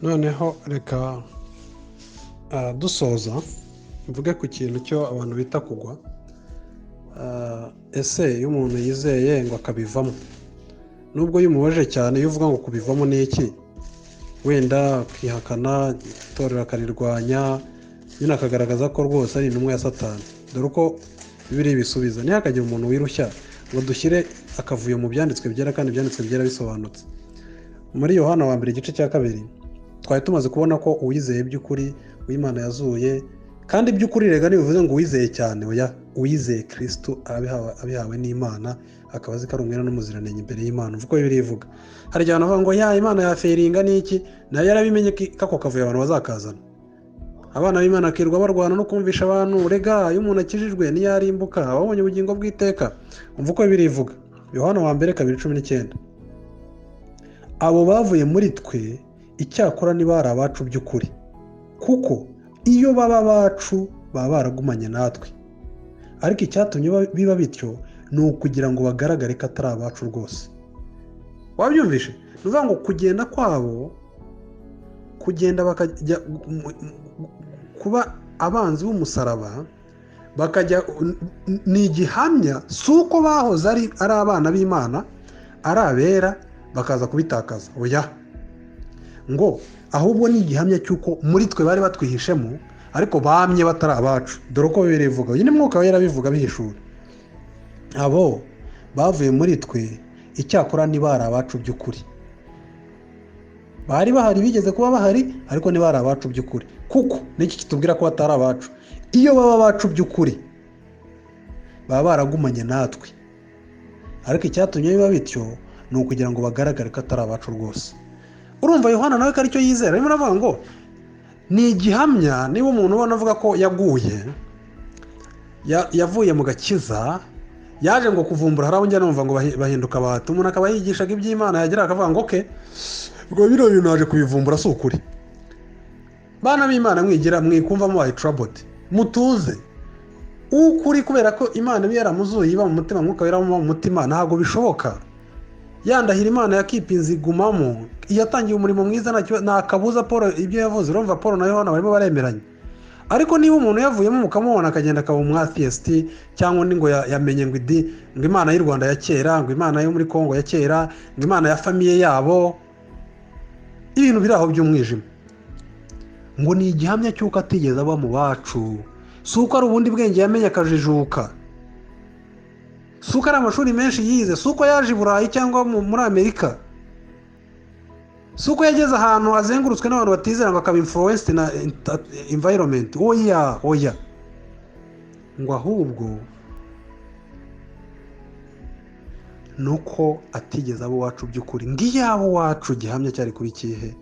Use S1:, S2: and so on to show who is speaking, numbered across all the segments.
S1: noneho reka dusoza mvuge ku kintu cyo abantu bita kugwa. Ese iyo umuntu yizeye ngo akabivamo, nubwo yumubaje cyane iyo uvuga ngo kubivamo ni iki, wenda akihakana itorero akarirwanya, nyine akagaragaza ko rwose ari intumwa ya Satani. Dore uko bibiri bisubiza, ntihakagire umuntu wirushya ngo dushyire akavuyo mu byanditswe byera, kandi ibyanditswe byera bisobanutse. Muri Yohana wa mbere igice cya 2 twari tumaze kubona ko uwizeye by'ukuri w'Imana yazuye, kandi by'ukuri rega ntibivuze ngo uwizeye cyane, oya, uwizeye Kristo abihawe n'Imana, akaba azi ko ari umwere n'umuziranenge imbere y'Imana. Uvuga ko bibiri ivuga. Hari igihe bavuga ngo ya Imana yaferinga n'iki, nayo yarabimenye ko ako kavuyo abantu bazakazana. Abana b'Imana akirwa barwana no kumvisha abantu, rega iyo umuntu akijijwe niyarimbuka ababonye ubugingo bw'iteka. Umva uko bibiri ivuga. Yohana wa mbere 2:19. Abo bavuye muri twe icyakora niba ari abacu by'ukuri, kuko iyo baba abacu baba baragumanye natwe, ariko icyatumye biba bityo ni ukugira ngo bagaragare ko atari abacu rwose. Wabyumvishe? Ni ukuvuga ngo kugenda kwabo, kugenda bakajya kuba abanzi b'umusaraba, bakajya ni igihamya si uko bahoze ari abana b'Imana, ari abera bakaza kubitakaza, oya, ngo ahubwo ni igihamya cy'uko muri twe bari batwihishemo ariko bamye batari abacu. Dore uko bibiri bivuga, nyine Mwuka Wera bivuga bihishura. Abo bavuye muri twe icyakora niba ari abacu by'ukuri. Bari bahari, bigeze kuba bahari, ariko niba ari abacu by'ukuri. Kuko n'iki kitubwira ko batari abacu? Iyo baba abacu by'ukuri baba baragumanye natwe, ariko icyatumye biba bityo ni ukugira ngo bagaragare ko atari abacu rwose. Urumva Yohana nawe ko aricyo yizera. Arimo aravuga ngo ni igihamya. Niba umuntu ubona avuga ko yaguye, yavuye mu gakiza, yaje ngo kuvumbura, hari abo njya numva ngo bahinduka abahati. Umuntu akaba yigishaga iby'Imana, yagira akavuga ngo oke, ubwo bino bintu naje kubivumbura si ukuri. Bana b'Imana mwigira mwikumva mubaye troubled, mutuze. Ukuri kubera ko Imana iba yaramuzuye, iba mu mutima, Mwuka Wera mu mutima, ntabwo bishoboka. Yandahira Imana yakipinze igumamo, yatangiye umurimo mwiza, nta kabuza Paul ibyo yavuze. Urumva Paul na Yohana barimo baremeranya. Ariko niba umuntu yavuyemo mukamubona akagenda akaba umwatheist, cyangwa undi ngo yamenye ngo Imana y'u Rwanda ya kera, ngo Imana yo muri Kongo ya kera, ngo Imana ya famiye yabo, ibintu biri aho by'umwijima, ngo ni igihamya cy'uko atigeze aba mu bacu. Si uko ari ubundi bwenge yamenye akajijuka, si uko ari amashuri menshi yize, si uko yaje i Burayi cyangwa muri Amerika, si uko yageze ahantu azengurutswe n'abantu batizera ngo akaba influenced na environment. Oya, ngo ahubwo nuko atigeze abo wacu by'ukuri. Ngiyabo wacu gihamya cyari kuba ikihe?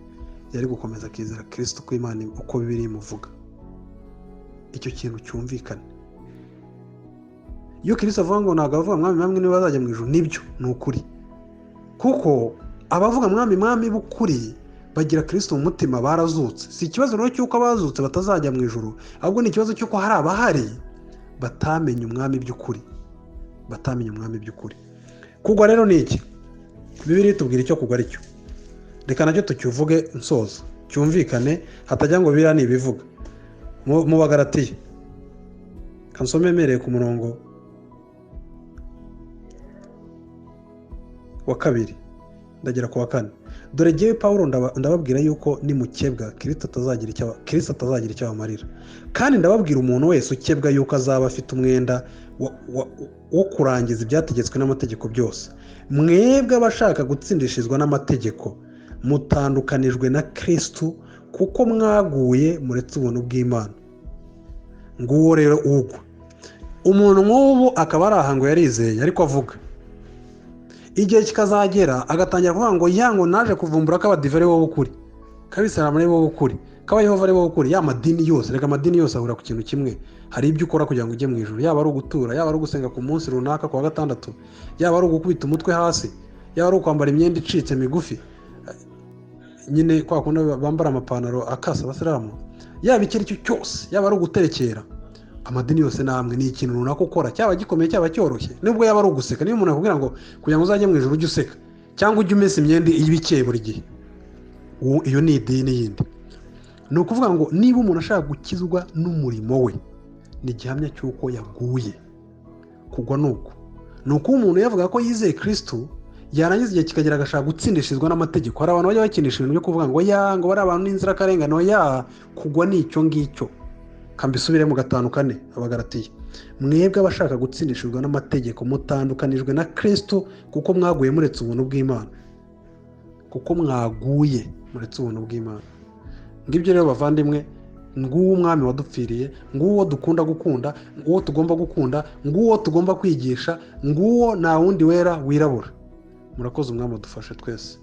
S1: Yari gukomeza akizera Kristo ko Imana uko bibiri imuvuga. Icyo kintu cyumvikane. Iyo Kristo avuga ngo ntabwo avuga mwami mwami niba bazajya mu ijuru, nibyo ni ukuri. Kuko abavuga mwami b'ukuri bagira Kristo mu mutima, barazutse. Si ikibazo rero cy'uko abazutse batazajya mu ijuru, ahubwo ni ikibazo cy'uko hari abahari batamenye umwami by'ukuri, Kugwa rero ni iki? Bibiri tubwira icyo kugwa aricyo. Reka nacyo tukivuge nsoza, cyumvikane, hatajya ngo biriya nibivuga. Mu Bagalatiya kansome mereye ku murongo wa 2 ndagera ku wa 4. Dore jyewe Pawulo ndababwira yuko nimukebwa Kristo atazagira icyo abamarira. Kandi ndababwira umuntu wese ukebwa yuko azaba afite umwenda wo kurangiza ibyategetswe n'amategeko byose. Mwebwe abashaka gutsindishirizwa n'amategeko, mutandukanijwe na Kristo, kuko mwaguye muretse ubuntu bw'Imana. Nguwo rero ugwa. Umuntu nk'ubu akaba ari ahango yarizeye, ariko avuga igihe kikazagera agatangira kuvuga ngo yango naje kuvumbura ko abadive ari bo b'ukuri, kabisiramu ari bo b'ukuri, k'abayehova ari bo b'ukuri. Ya madini yose, reka amadini yose ahura ku kintu kimwe. Hari ibyo ukora kugira ngo ujye mu ijuru, yaba ari ugutura, yaba ari ugusenga ku munsi runaka ku wa gatandatu, yaba ari ugukubita umutwe hasi, yaba ari ukwambara imyenda icitse migufi, nyine kwa kundi bambara amapantaro akasa abasilamu, yaba icyo aricyo cyose, yaba ari uguterekera. Amadini yose namwe ni ikintu runaka ukora, cyaba gikomeye cyaba cyoroshye. Nubwo yaba ari uguseka, niyo umuntu akubwira ngo kugira ngo uzajye mu ijuru ujye useka, cyangwa ujye umesa imyenda ibikeye buri gihe, iyo ni idini yindi. Ni ukuvuga ngo niba umuntu ashaka gukizwa n'umurimo we, ni igihamya cy'uko yaguye. Kugwa ni uko umuntu yavuga ko yizeye Kristo, yarangiza igihe kikagera agashaka gutsindishirizwa n'amategeko. Hari abantu bajya bakinisha ibintu byo kuvuga ngo ngo bari abantu n'inzirakarengane. Kugwa ni icyo ngicyo. Kambisubire mu 5:4 Abagalatiya. Mwebwe abashaka gutsindishirizwa n'amategeko mutandukanijwe na Kristo, kuko mwaguye muretse ubuntu bw'Imana. Kuko mwaguye muretse ubuntu bw'Imana. Ngibyo rero bavandimwe, nguwo umwami wadupfiriye, nguwo dukunda gukunda, nguwo tugomba gukunda, nguwo tugomba kwigisha, nguwo nta wundi wera wirabura. Murakoze, umwami adufashe twese.